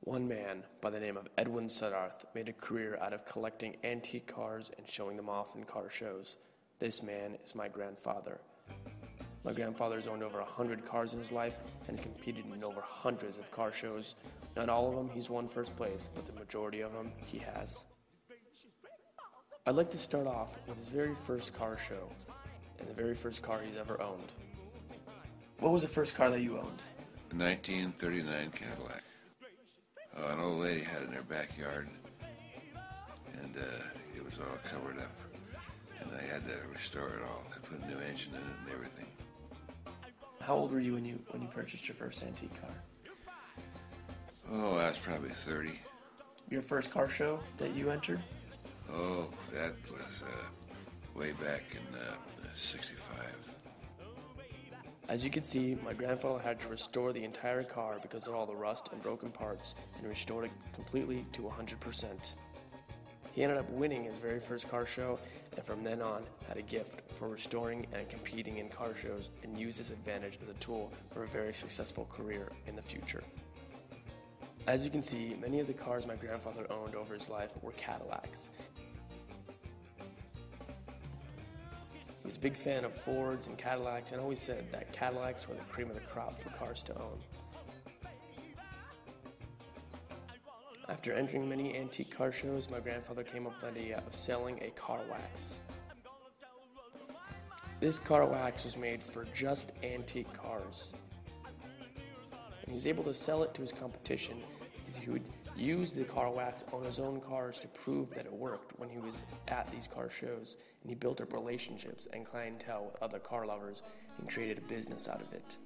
One man by the name of Edwin Suddarth made a career out of collecting antique cars and showing them off in car shows. This man is my grandfather. My grandfather has owned over 100 cars in his life and has competed in over hundreds of car shows. Not all of them he's won first place, but the majority of them he has. I'd like to start off with his very first car show and the very first car he's ever owned. What was the first car that you owned? A 1939 Cadillac. An old lady had it in her backyard, and it was all covered up, and I had to restore it all. I put a new engine in it and everything. How old were you when you purchased your first antique car? Oh, I was probably 30. Your first car show that you entered? Oh, that was way back in 65. As you can see, my grandfather had to restore the entire car because of all the rust and broken parts and restored it completely to 100%. He ended up winning his very first car show, and from then on had a gift for restoring and competing in car shows and used this advantage as a tool for a very successful career in the future. As you can see, many of the cars my grandfather owned over his life were Cadillacs. He was a big fan of Fords and Cadillacs and always said that Cadillacs were the cream of the crop for cars to own. After entering many antique car shows, my grandfather came up with the idea of selling a car wax. This car wax was made for just antique cars. And he was able to sell it to his competition because he would use the car wax on his own cars to prove that it worked when he was at these car shows, and he built up relationships and clientele with other car lovers and created a business out of it.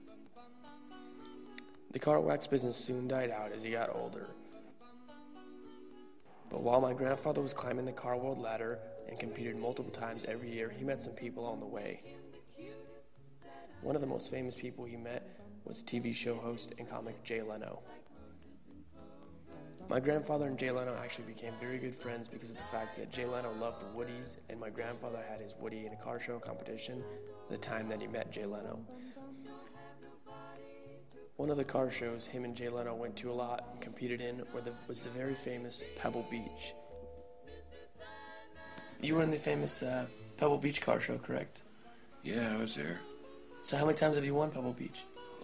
The car wax business soon died out as he got older. But while my grandfather was climbing the car world ladder and competed multiple times every year, he met some people on the way. One of the most famous people he met was TV show host and comic Jay Leno. My grandfather and Jay Leno actually became very good friends because of the fact that Jay Leno loved Woodies, and my grandfather had his Woody in a car show competition the time that he met Jay Leno. One of the car shows him and Jay Leno went to a lot and competed in was the very famous Pebble Beach. You were in the famous Pebble Beach car show, correct? Yeah, I was there. So how many times have you won Pebble Beach?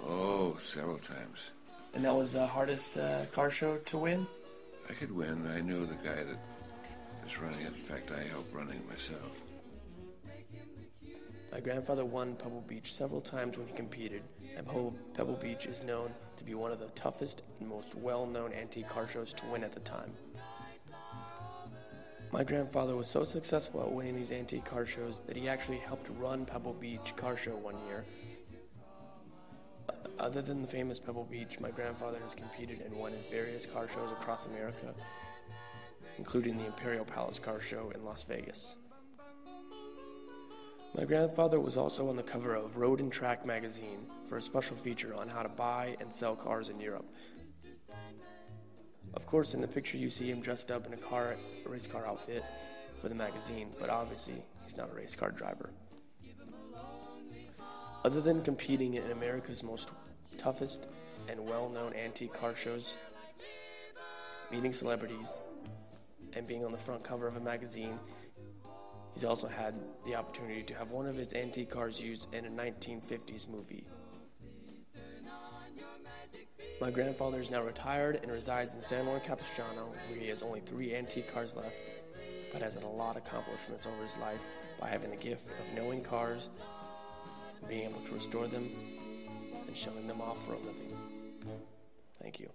Oh, several times. And that was the hardest car show to win? I could win. I knew the guy that was running it. In fact, I helped running it myself. My grandfather won Pebble Beach several times when he competed, and Pebble Beach is known to be one of the toughest and most well-known antique car shows to win at the time. My grandfather was so successful at winning these antique car shows that he actually helped run Pebble Beach car show one year. Other than the famous Pebble Beach, my grandfather has competed and won in various car shows across America, including the Imperial Palace car show in Las Vegas. My grandfather was also on the cover of Road and Track magazine for a special feature on how to buy and sell cars in Europe. Of course, in the picture you see him dressed up in a race car outfit for the magazine, but obviously he's not a race car driver. Other than competing in America's most toughest and well-known antique car shows, meeting celebrities, and being on the front cover of a magazine, he's also had the opportunity to have one of his antique cars used in a 1950s movie. My grandfather is now retired and resides in San Juan Capistrano, where he has only 3 antique cars left, but has had a lot of accomplishments over his life by having the gift of knowing cars, being able to restore them, and showing them off for a living. Thank you.